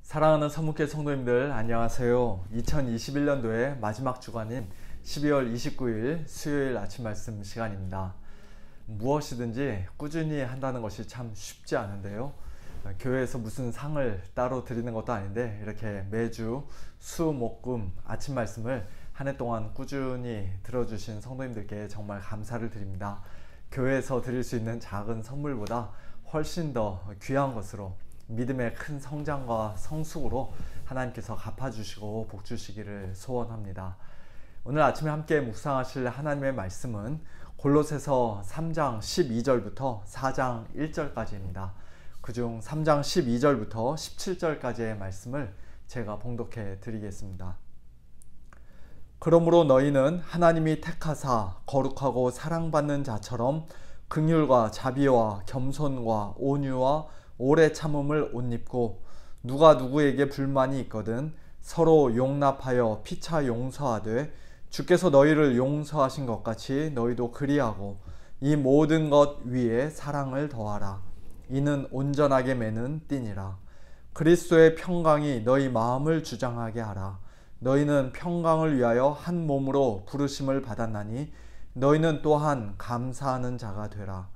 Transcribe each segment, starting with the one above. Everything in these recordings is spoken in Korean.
사랑하는 서문교회 성도님들 안녕하세요. 2021년도의 마지막 주간인 12월 29일 수요일 아침 말씀 시간입니다. 무엇이든지 꾸준히 한다는 것이 참 쉽지 않은데요. 교회에서 무슨 상을 따로 드리는 것도 아닌데 이렇게 매주 수, 목, 금 아침 말씀을 한 해 동안 꾸준히 들어주신 성도님들께 정말 감사를 드립니다. 교회에서 드릴 수 있는 작은 선물보다 훨씬 더 귀한 것으로 믿음의 큰 성장과 성숙으로 하나님께서 갚아주시고 복주시기를 소원합니다. 오늘 아침에 함께 묵상하실 하나님의 말씀은 골로새서 3장 12절부터 4장 1절까지입니다. 그중 3장 12절부터 17절까지의 말씀을 제가 봉독해 드리겠습니다. 그러므로 너희는 하나님이 택하사 거룩하고 사랑받는 자처럼 긍휼과 자비와 겸손과 온유와 오래 참음을 옷 입고 누가 누구에게 불만이 있거든 서로 용납하여 피차 용서하되 주께서 너희를 용서하신 것 같이 너희도 그리하고 이 모든 것 위에 사랑을 더하라. 이는 온전하게 매는 띠니라. 그리스도의 평강이 너희 마음을 주장하게 하라. 너희는 평강을 위하여 한 몸으로 부르심을 받았나니 너희는 또한 감사하는 자가 되라.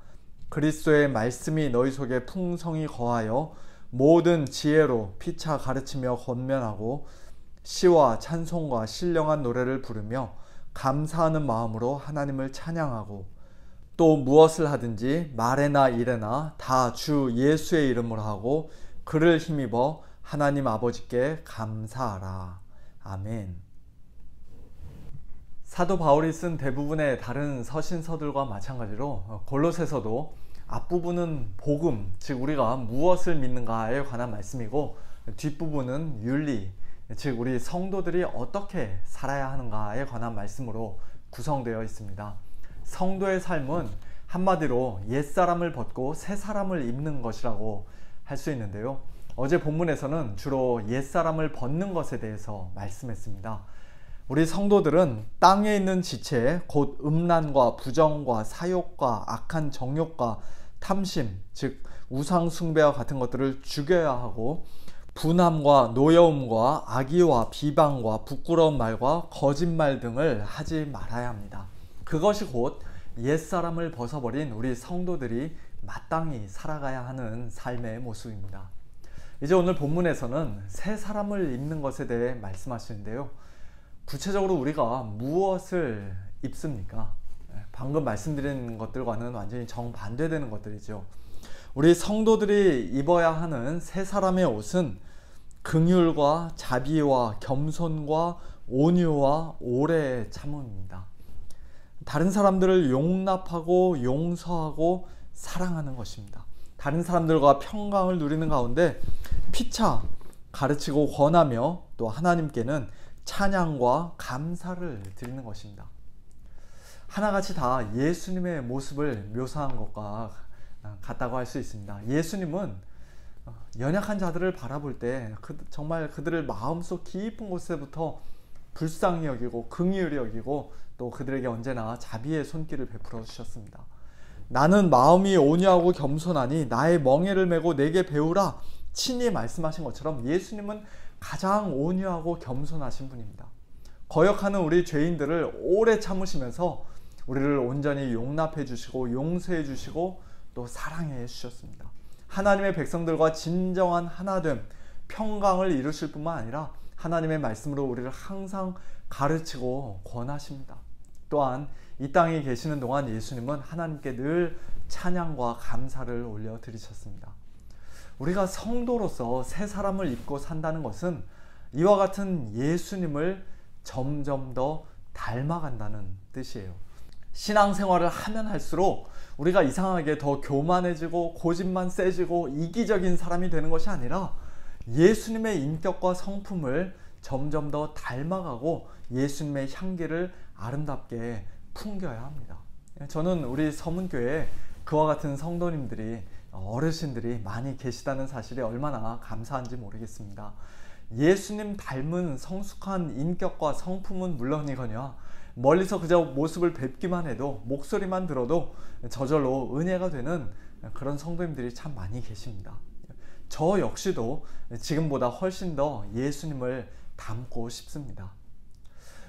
그리스도의 말씀이 너희 속에 풍성히 거하여 모든 지혜로 피차 가르치며 권면하고 시와 찬송과 신령한 노래를 부르며 감사하는 마음으로 하나님을 찬양하고 또 무엇을 하든지 말에나 일에나 다 주 예수의 이름으로 하고 그를 힘입어 하나님 아버지께 감사하라. 아멘. 사도 바울이 쓴 대부분의 다른 서신서들과 마찬가지로 골로새서도 앞부분은 복음, 즉 우리가 무엇을 믿는가에 관한 말씀이고 뒷부분은 윤리, 즉 우리 성도들이 어떻게 살아야 하는가에 관한 말씀으로 구성되어 있습니다. 성도의 삶은 한마디로 옛사람을 벗고 새사람을 입는 것이라고 할 수 있는데요. 어제 본문에서는 주로 옛사람을 벗는 것에 대해서 말씀했습니다. 우리 성도들은 땅에 있는 지체, 곧 음란과 부정과 사욕과 악한 정욕과 탐심, 즉 우상 숭배와 같은 것들을 죽여야 하고 분함과 노여움과 악의와 비방과 부끄러운 말과 거짓말 등을 하지 말아야 합니다. 그것이 곧 옛사람을 벗어버린 우리 성도들이 마땅히 살아가야 하는 삶의 모습입니다. 이제 오늘 본문에서는 새 사람을 입는 것에 대해 말씀하시는데요. 구체적으로 우리가 무엇을 입습니까? 방금 말씀드린 것들과는 완전히 정반대되는 것들이죠. 우리 성도들이 입어야 하는 새 사람의 옷은 긍휼과 자비와 겸손과 온유와 오래 참음입니다. 다른 사람들을 용납하고 용서하고 사랑하는 것입니다. 다른 사람들과 평강을 누리는 가운데 피차 가르치고 권하며 또 하나님께는 찬양과 감사를 드리는 것입니다. 하나같이 다 예수님의 모습을 묘사한 것과 같다고 할 수 있습니다. 예수님은 연약한 자들을 바라볼 때 정말 그들을 마음속 깊은 곳에부터 불쌍히 여기고 긍휼히 여기고 또 그들에게 언제나 자비의 손길을 베풀어 주셨습니다. 나는 마음이 온유하고 겸손하니 나의 멍에를 메고 내게 배우라 친히 말씀하신 것처럼 예수님은 가장 온유하고 겸손하신 분입니다. 거역하는 우리 죄인들을 오래 참으시면서 우리를 온전히 용납해 주시고 용서해 주시고 또 사랑해 주셨습니다. 하나님의 백성들과 진정한 하나됨, 평강을 이루실 뿐만 아니라 하나님의 말씀으로 우리를 항상 가르치고 권하십니다. 또한 이 땅에 계시는 동안 예수님은 하나님께 늘 찬양과 감사를 올려드리셨습니다. 우리가 성도로서 새 사람을 입고 산다는 것은 이와 같은 예수님을 점점 더 닮아간다는 뜻이에요. 신앙생활을 하면 할수록 우리가 이상하게 더 교만해지고 고집만 세지고 이기적인 사람이 되는 것이 아니라 예수님의 인격과 성품을 점점 더 닮아가고 예수님의 향기를 아름답게 풍겨야 합니다. 저는 우리 서문교회에 그와 같은 성도님들이 어르신들이 많이 계시다는 사실이 얼마나 감사한지 모르겠습니다. 예수님 닮은 성숙한 인격과 성품은 물론이거니와 멀리서 그저 모습을 뵙기만 해도 목소리만 들어도 저절로 은혜가 되는 그런 성도님들이 참 많이 계십니다. 저 역시도 지금보다 훨씬 더 예수님을 닮고 싶습니다.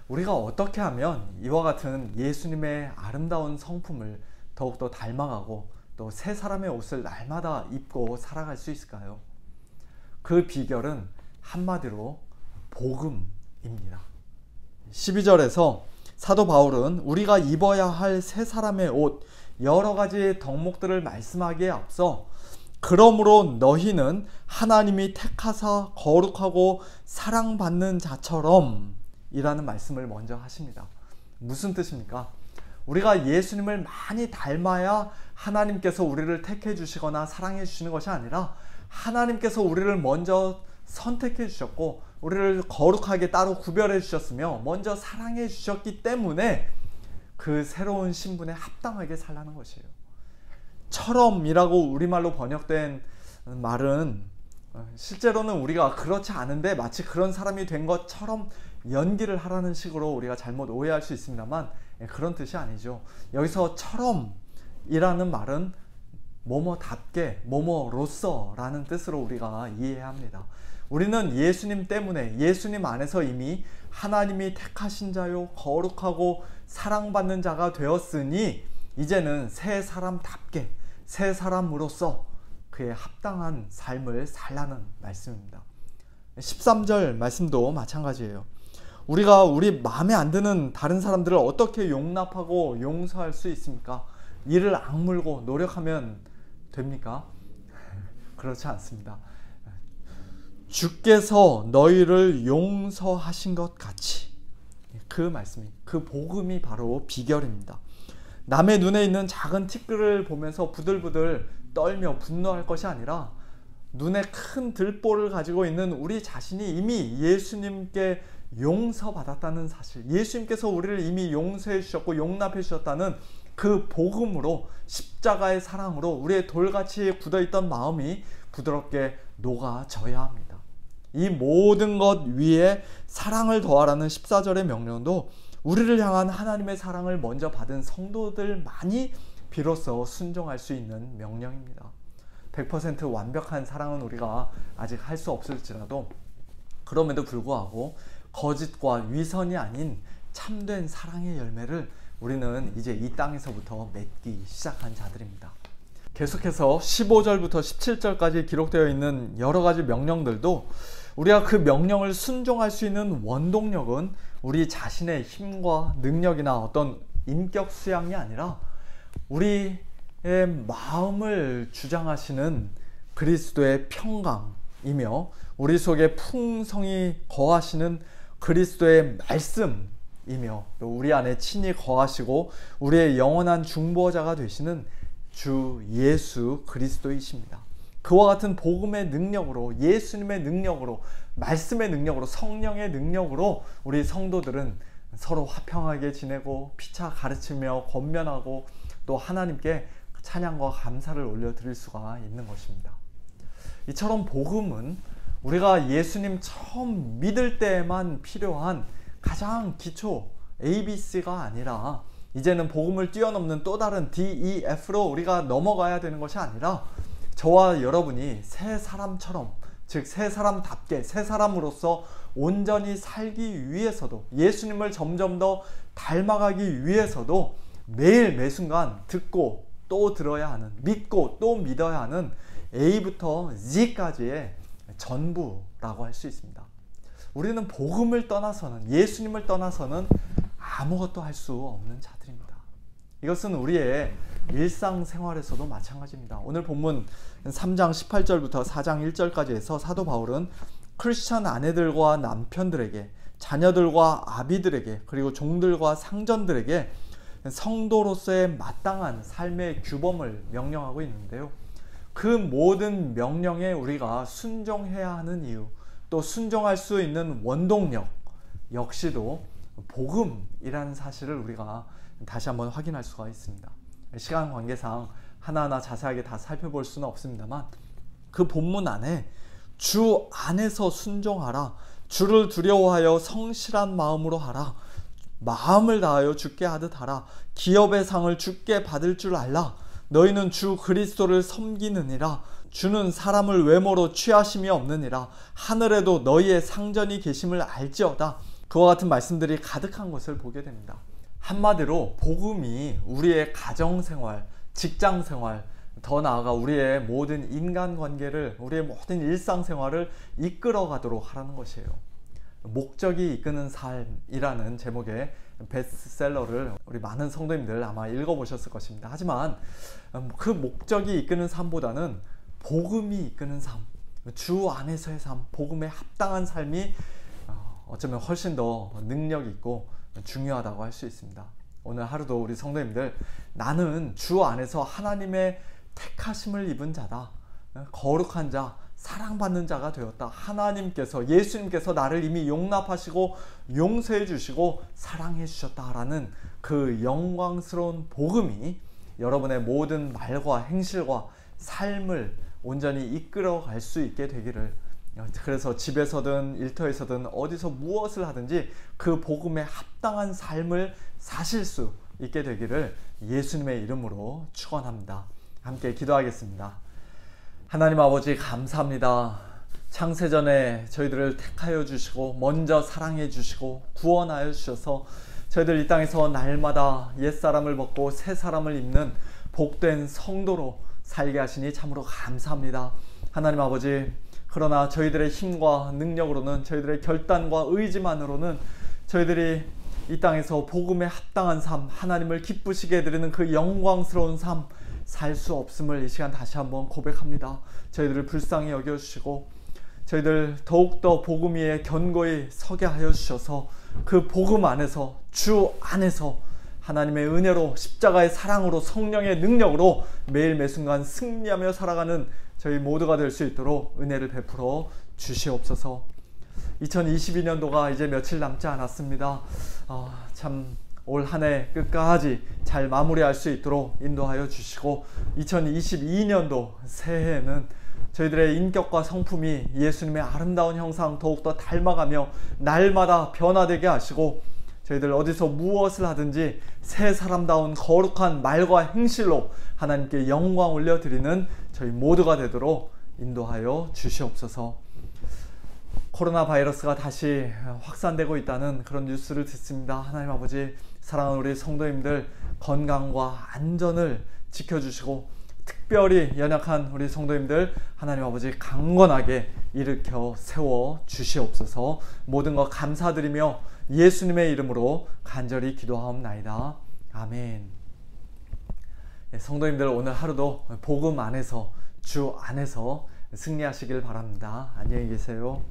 우리가 어떻게 하면 이와 같은 예수님의 아름다운 성품을 더욱더 닮아가고 또 새 사람의 옷을 날마다 입고 살아갈 수 있을까요? 그 비결은 한마디로 복음입니다. 12절에서 사도 바울은 우리가 입어야 할 새 사람의 옷 여러 가지 덕목들을 말씀하기에 앞서 그러므로 너희는 하나님이 택하사 거룩하고 사랑받는 자처럼 이라는 말씀을 먼저 하십니다. 무슨 뜻입니까? 우리가 예수님을 많이 닮아야 하나님께서 우리를 택해 주시거나 사랑해 주시는 것이 아니라 하나님께서 우리를 먼저 선택해 주셨고 우리를 거룩하게 따로 구별해 주셨으며 먼저 사랑해 주셨기 때문에 그 새로운 신분에 합당하게 살라는 것이에요. 처럼이라고 우리말로 번역된 말은 실제로는 우리가 그렇지 않은데 마치 그런 사람이 된 것처럼 연기를 하라는 식으로 우리가 잘못 오해할 수 있습니다만 그런 뜻이 아니죠. 여기서 처럼이라는 말은 뭐뭐답게 뭐뭐로써 라는 뜻으로 우리가 이해해야 합니다. 우리는 예수님 때문에 예수님 안에서 이미 하나님이 택하신 자요 거룩하고 사랑받는 자가 되었으니 이제는 새 사람답게 새 사람으로서 그의 합당한 삶을 살라는 말씀입니다. 13절 말씀도 마찬가지예요. 우리가 우리 마음에 안 드는 다른 사람들을 어떻게 용납하고 용서할 수 있습니까? 이를 악물고 노력하면 됩니까? 그렇지 않습니다. 주께서 너희를 용서하신 것 같이 그 말씀이 그 복음이 바로 비결입니다. 남의 눈에 있는 작은 티끌을 보면서 부들부들 떨며 분노할 것이 아니라 눈에 큰 들보를 가지고 있는 우리 자신이 이미 예수님께 용서받았다는 사실, 예수님께서 우리를 이미 용서해 주셨고 용납해 주셨다는 그 복음으로 십자가의 사랑으로 우리의 돌같이 굳어있던 마음이 부드럽게 녹아져야 합니다. 이 모든 것 위에 사랑을 더하라는 14절의 명령도 우리를 향한 하나님의 사랑을 먼저 받은 성도들만이 비로소 순종할 수 있는 명령입니다. 100% 완벽한 사랑은 우리가 아직 할 수 없을지라도 그럼에도 불구하고 거짓과 위선이 아닌 참된 사랑의 열매를 우리는 이제 이 땅에서부터 맺기 시작한 자들입니다. 계속해서 15절부터 17절까지 기록되어 있는 여러 가지 명령들도 우리가 그 명령을 순종할 수 있는 원동력은 우리 자신의 힘과 능력이나 어떤 인격 수양이 아니라 우리의 마음을 주장하시는 그리스도의 평강이며 우리 속에 풍성히 거하시는 그리스도의 말씀이며 또 우리 안에 친히 거하시고 우리의 영원한 중보자가 되시는 주 예수 그리스도이십니다. 그와 같은 복음의 능력으로, 예수님의 능력으로, 말씀의 능력으로, 성령의 능력으로 우리 성도들은 서로 화평하게 지내고 피차 가르치며 권면하고 또 하나님께 찬양과 감사를 올려드릴 수가 있는 것입니다. 이처럼 복음은 우리가 예수님 처음 믿을 때에만 필요한 가장 기초 ABC가 아니라 이제는 복음을 뛰어넘는 또 다른 DEF로 우리가 넘어가야 되는 것이 아니라 저와 여러분이 새 사람처럼, 즉 새 사람답게 새 사람으로서 온전히 살기 위해서도 예수님을 점점 더 닮아가기 위해서도 매일 매순간 듣고 또 들어야 하는, 믿고 또 믿어야 하는 A부터 Z까지의 전부라고 할 수 있습니다. 우리는 복음을 떠나서는, 예수님을 떠나서는 아무것도 할 수 없는 자들입니다. 이것은 우리의 일상생활에서도 마찬가지입니다. 오늘 본문 3장 18절부터 4장 1절까지 해서 사도 바울은 크리스천 아내들과 남편들에게, 자녀들과 아비들에게, 그리고 종들과 상전들에게 성도로서의 마땅한 삶의 규범을 명령하고 있는데요. 그 모든 명령에 우리가 순종해야 하는 이유, 또 순종할 수 있는 원동력 역시도 복음이라는 사실을 우리가 다시 한번 확인할 수가 있습니다. 시간 관계상 하나하나 자세하게 다 살펴볼 수는 없습니다만 그 본문 안에 주 안에서 순종하라, 주를 두려워하여 성실한 마음으로 하라, 마음을 다하여 주께 하듯 하라, 기업의 상을 주께 받을 줄 알라, 너희는 주 그리스도를 섬기느니라, 주는 사람을 외모로 취하심이 없느니라. 하늘에도 너희의 상전이 계심을 알지어다. 그와 같은 말씀들이 가득한 것을 보게 됩니다. 한마디로 복음이 우리의 가정생활, 직장생활, 더 나아가 우리의 모든 인간관계를, 우리의 모든 일상생활을 이끌어가도록 하라는 것이에요. 목적이 이끄는 삶이라는 제목의 베스트셀러를 우리 많은 성도님들 아마 읽어보셨을 것입니다. 하지만 그 목적이 이끄는 삶보다는 복음이 이끄는 삶, 주 안에서의 삶, 복음에 합당한 삶이 어쩌면 훨씬 더 능력 있고 중요하다고 할 수 있습니다. 오늘 하루도 우리 성도님들, 나는 주 안에서 하나님의 택하심을 입은 자다, 거룩한 자, 사랑받는 자가 되었다. 하나님께서, 예수님께서 나를 이미 용납하시고 용서해 주시고 사랑해 주셨다라는 그 영광스러운 복음이 여러분의 모든 말과 행실과 삶을 온전히 이끌어 갈 수 있게 되기를, 그래서 집에서든 일터에서든 어디서 무엇을 하든지 그 복음에 합당한 삶을 사실 수 있게 되기를 예수님의 이름으로 축원합니다. 함께 기도하겠습니다. 하나님 아버지, 감사합니다. 창세전에 저희들을 택하여 주시고 먼저 사랑해 주시고 구원하여 주셔서 저희들 이 땅에서 날마다 옛사람을 벗고 새사람을 입는 복된 성도로 살게 하시니 참으로 감사합니다. 하나님 아버지, 그러나 저희들의 힘과 능력으로는, 저희들의 결단과 의지만으로는 저희들이 이 땅에서 복음에 합당한 삶, 하나님을 기쁘시게 해드리는 그 영광스러운 삶 살 수 없음을 이 시간 다시 한번 고백합니다. 저희들을 불쌍히 여겨주시고 저희들 더욱더 복음 위에 견고히 서게 하여 주셔서 그 복음 안에서, 주 안에서 하나님의 은혜로, 십자가의 사랑으로, 성령의 능력으로 매일 매순간 승리하며 살아가는 저희 모두가 될 수 있도록 은혜를 베풀어 주시옵소서. 2022년도가 이제 며칠 남지 않았습니다. 참 올 한 해 끝까지 잘 마무리할 수 있도록 인도하여 주시고 2022년도 새해에는 저희들의 인격과 성품이 예수님의 아름다운 형상 더욱더 닮아가며 날마다 변화되게 하시고 저희들 어디서 무엇을 하든지 새 사람다운 거룩한 말과 행실로 하나님께 영광 올려드리는 저희 모두가 되도록 인도하여 주시옵소서. 코로나 바이러스가 다시 확산되고 있다는 그런 뉴스를 듣습니다. 하나님 아버지, 사랑하는 우리 성도님들 건강과 안전을 지켜주시고 특별히 연약한 우리 성도님들 하나님 아버지 강건하게 일으켜 세워 주시옵소서. 모든 것 감사드리며 예수님의 이름으로 간절히 기도하옵나이다. 아멘. 성도님들, 오늘 하루도 복음 안에서, 주 안에서 승리하시길 바랍니다. 안녕히 계세요.